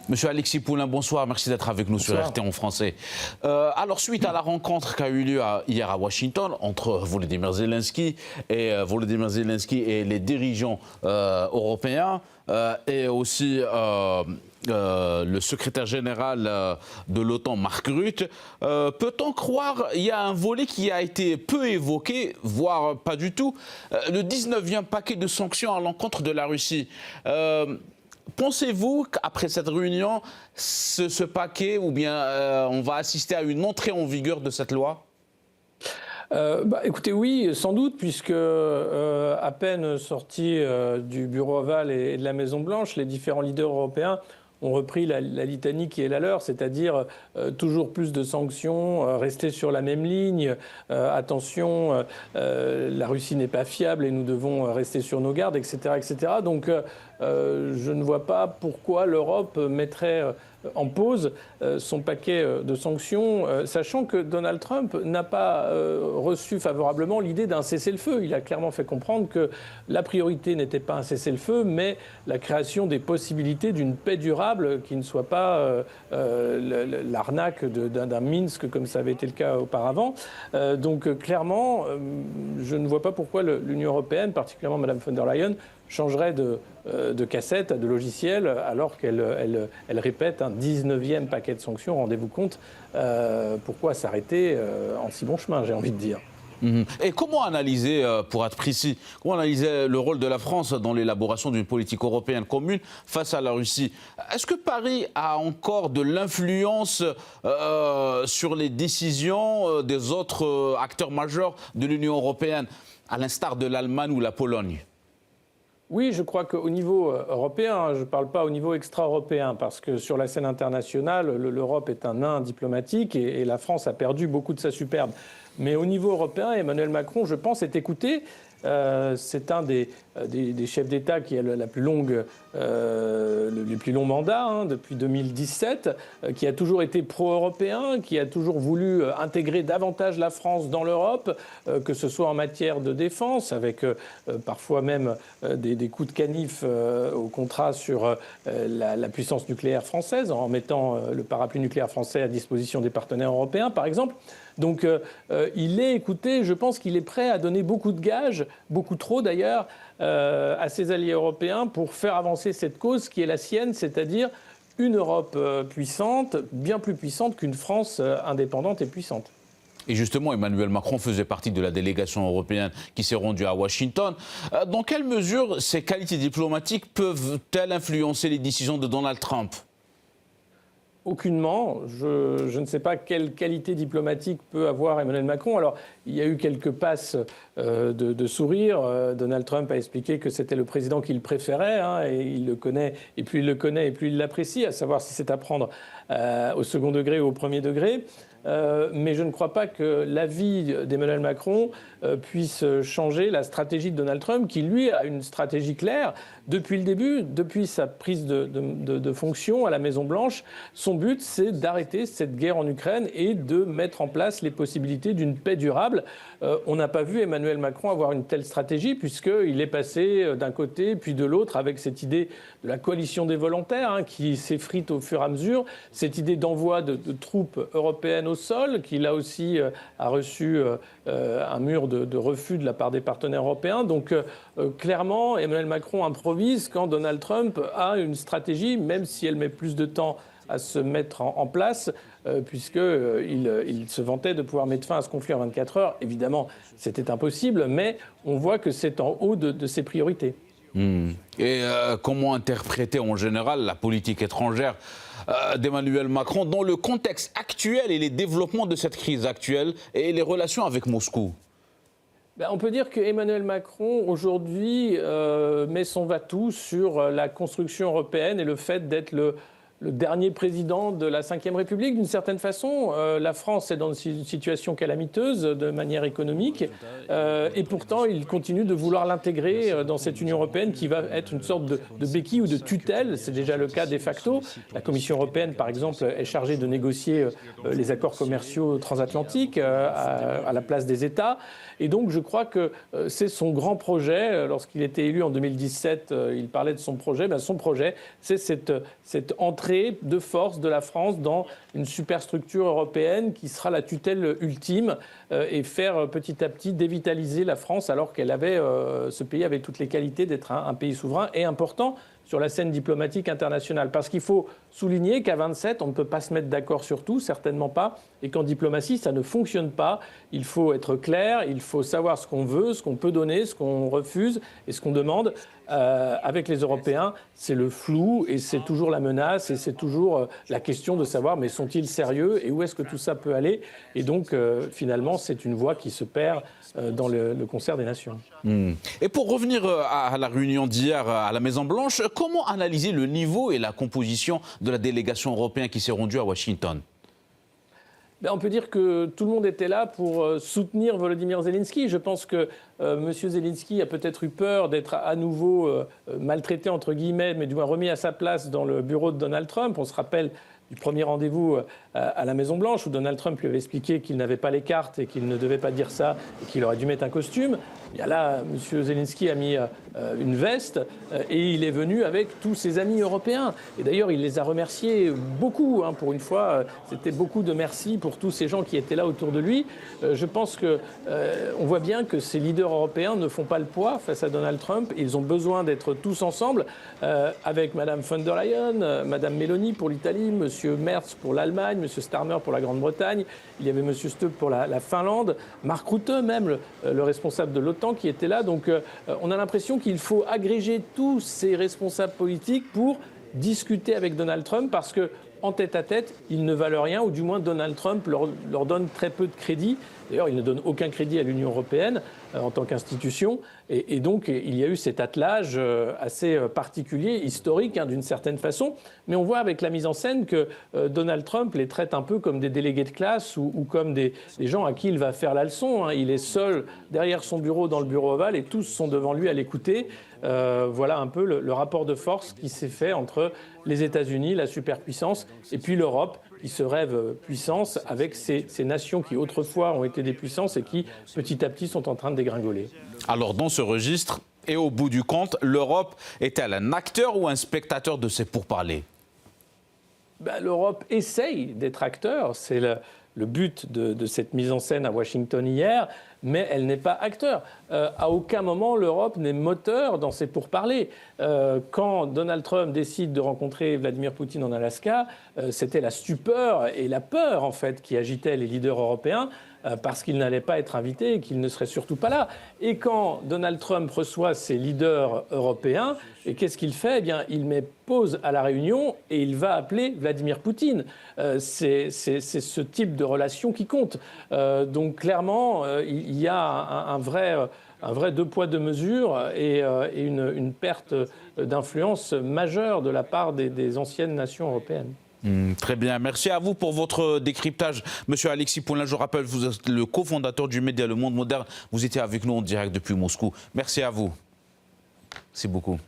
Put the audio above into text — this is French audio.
Monsieur Alexis Poulain, bonsoir. Merci d'être avec nous sur RT en français. Alors, suite à la rencontre qui a eu lieu hier à Washington entre Volodymyr Zelensky et les dirigeants européens et aussi le secrétaire général de l'OTAN, Mark Rutte, peut-on croire qu'il y a un volet qui a été peu évoqué, voire pas du tout, le 19e paquet de sanctions à l'encontre de la Russie. Pensez-vous qu'après cette réunion, ce paquet, ou bien on va assister à une entrée en vigueur de cette loi ? Écoutez, oui, sans doute, puisque à peine sortis du bureau Oval et de la Maison-Blanche, les différents leaders européens ont repris la litanie qui est la leur, c'est-à-dire toujours plus de sanctions, rester sur la même ligne, attention, la Russie n'est pas fiable et nous devons rester sur nos gardes, etc. etc. Donc je ne vois pas pourquoi l'Europe mettrait en pause son paquet de sanctions, sachant que Donald Trump n'a pas reçu favorablement l'idée d'un cessez-le-feu. Il a clairement fait comprendre que la priorité n'était pas un cessez-le-feu, mais la création des possibilités d'une paix durable qui ne soit pas l'arnaque d'un Minsk comme ça avait été le cas auparavant. Donc clairement, je ne vois pas pourquoi l'Union européenne, particulièrement Mme von der Leyen, changerait de cassette, de logiciel, alors qu'elle répète un 19e paquet de sanctions. Rendez-vous compte, pourquoi s'arrêter en si bon chemin, j'ai envie de dire. Et comment analyser, pour être précis, comment analyser le rôle de la France dans l'élaboration d'une politique européenne commune face à la Russie? Est-ce que Paris a encore de l'influence sur les décisions des autres acteurs majeurs de l'Union européenne, à l'instar de l'Allemagne ou la Pologne? Oui, je crois qu'au niveau européen, je ne parle pas au niveau extra-européen, parce que sur la scène internationale, l'Europe est un nain diplomatique et la France a perdu beaucoup de sa superbe. Mais au niveau européen, Emmanuel Macron, je pense, est écouté. C'est un des chefs d'État qui a le plus long mandat, depuis 2017, qui a toujours été pro-européen, qui a toujours voulu intégrer davantage la France dans l'Europe, que ce soit en matière de défense, avec parfois même des coups de canif au contrat sur la puissance nucléaire française, en mettant le parapluie nucléaire français à disposition des partenaires européens, par exemple. Donc il est écouté, je pense qu'il est prêt à donner beaucoup de gages, beaucoup trop d'ailleurs, à ses alliés européens pour faire avancer cette cause qui est la sienne, c'est-à-dire une Europe puissante, bien plus puissante qu'une France indépendante et puissante. Et justement, Emmanuel Macron faisait partie de la délégation européenne qui s'est rendue à Washington. Dans quelle mesure ces qualités diplomatiques peuvent-elles influencer les décisions de Donald Trump ? Aucunement. Je ne sais pas quelle qualité diplomatique peut avoir Emmanuel Macron. Alors, il y a eu quelques passes de sourire. Donald Trump a expliqué que c'était le président qu'il préférait, et il le connaît, et plus il le connaît, et plus il l'apprécie, à savoir si c'est à prendre au second degré ou au premier degré. Mais je ne crois pas que l'avis d'Emmanuel Macron puisse changer la stratégie de Donald Trump, qui, lui, a une stratégie claire depuis le début, depuis sa prise de fonction à la Maison-Blanche. Son but, c'est d'arrêter cette guerre en Ukraine et de mettre en place les possibilités d'une paix durable. On n'a pas vu Emmanuel Macron avoir une telle stratégie, puisqu'il est passé d'un côté puis de l'autre avec cette idée de la coalition des volontaires, qui s'effrite au fur et à mesure, cette idée d'envoi de troupes européennes au sol, qui là aussi a reçu un mur de refus de la part des partenaires européens. Donc clairement, Emmanuel Macron improvise quand Donald Trump a une stratégie, même si elle met plus de temps à se mettre en place, puisqu'il se vantait de pouvoir mettre fin à ce conflit en 24 heures. Évidemment, c'était impossible, mais on voit que c'est en haut de ses priorités. Et comment interpréter en général la politique étrangère d'Emmanuel Macron dans le contexte actuel et les développements de cette crise actuelle et les relations avec Moscou? On peut dire qu'Emmanuel Macron, aujourd'hui, met son va-tout sur la construction européenne et le fait d'être le dernier président de la Ve République. D'une certaine façon, la France est dans une situation calamiteuse de manière économique, et pourtant il continue de vouloir l'intégrer dans cette Union européenne qui va être une sorte de béquille ou de tutelle. C'est déjà le cas de facto. La Commission européenne, par exemple, est chargée de négocier les accords commerciaux transatlantiques à la place des États. Et donc je crois que c'est son grand projet. Lorsqu'il était élu en 2017, il parlait de son projet. Son projet, c'est cette entrée l'entrée de force de la France dans une superstructure européenne qui sera la tutelle ultime et faire petit à petit dévitaliser la France alors ce pays avait toutes les qualités d'être un pays souverain et important sur la scène diplomatique internationale. Parce qu'il faut souligner qu'à 27, on ne peut pas se mettre d'accord sur tout, certainement pas, et qu'en diplomatie, ça ne fonctionne pas. Il faut être clair, il faut savoir ce qu'on veut, ce qu'on peut donner, ce qu'on refuse et ce qu'on demande. Avec les Européens, c'est le flou et c'est toujours la menace et c'est toujours la question de savoir mais sont-ils sérieux et où est-ce que tout ça peut aller. Et donc, finalement, c'est une voie qui se perd dans le concert des nations. Et pour revenir à la réunion d'hier à la Maison-Blanche, comment analyser le niveau et la composition de la délégation européenne qui s'est rendue à Washington ? On peut dire que tout le monde était là pour soutenir Volodymyr Zelensky. Je pense que M. Zelensky a peut-être eu peur d'être à nouveau maltraité, entre guillemets, mais du moins remis à sa place dans le bureau de Donald Trump. On se rappelle du premier rendez-vous à la Maison-Blanche où Donald Trump lui avait expliqué qu'il n'avait pas les cartes et qu'il ne devait pas dire ça et qu'il aurait dû mettre un costume. Et là, M. Zelensky a mis une veste et il est venu avec tous ses amis européens. Et d'ailleurs, il les a remerciés beaucoup. Pour une fois, c'était beaucoup de merci pour tous ces gens qui étaient là autour de lui. Je pense qu'on voit bien que ces leaders européens ne font pas le poids face à Donald Trump. Ils ont besoin d'être tous ensemble avec Mme von der Leyen, Mme Meloni pour l'Italie, M. Merz pour l'Allemagne, M. Starmer pour la Grande-Bretagne. Il y avait M. Stubb pour la Finlande, Mark Rutte même, le responsable de l'OTAN qui était là. Donc on a l'impression qu'il faut agréger tous ces responsables politiques pour discuter avec Donald Trump parce que en tête-à-tête, ils ne valent rien, ou du moins Donald Trump leur donne très peu de crédit. D'ailleurs, il ne donne aucun crédit à l'Union européenne en tant qu'institution. Et donc, il y a eu cet attelage assez particulier, historique d'une certaine façon. Mais on voit avec la mise en scène que Donald Trump les traite un peu comme des délégués de classe ou comme des gens à qui il va faire la leçon. Il est seul derrière son bureau dans le bureau ovale et tous sont devant lui à l'écouter. Voilà un peu le rapport de force qui s'est fait entre les États-Unis, la superpuissance, et puis l'Europe, qui se rêve puissance avec ces nations qui autrefois ont été des puissances et qui petit à petit sont en train de dégringoler. Alors dans ce registre, et au bout du compte, l'Europe est-elle un acteur ou un spectateur de ces pourparlers ? L'Europe essaye d'être acteur, c'est le but de cette mise en scène à Washington hier, mais elle n'est pas acteur. À aucun moment, l'Europe n'est moteur dans ces pourparlers. Quand Donald Trump décide de rencontrer Vladimir Poutine en Alaska, c'était la stupeur et la peur, en fait, qui agitaient les leaders européens parce qu'il n'allait pas être invité et qu'il ne serait surtout pas là. Et quand Donald Trump reçoit ses leaders européens, et qu'est-ce qu'il fait ? Il met pause à la réunion et il va appeler Vladimir Poutine. C'est ce type de relation qui compte. Donc clairement, il y a un vrai deux poids, deux mesures et une perte d'influence majeure de la part des anciennes nations européennes. Très bien, merci à vous pour votre décryptage. Monsieur Alexis Poulain, je rappelle, vous êtes le cofondateur du média Le Monde Moderne. Vous étiez avec nous en direct depuis Moscou. Merci à vous. Merci beaucoup.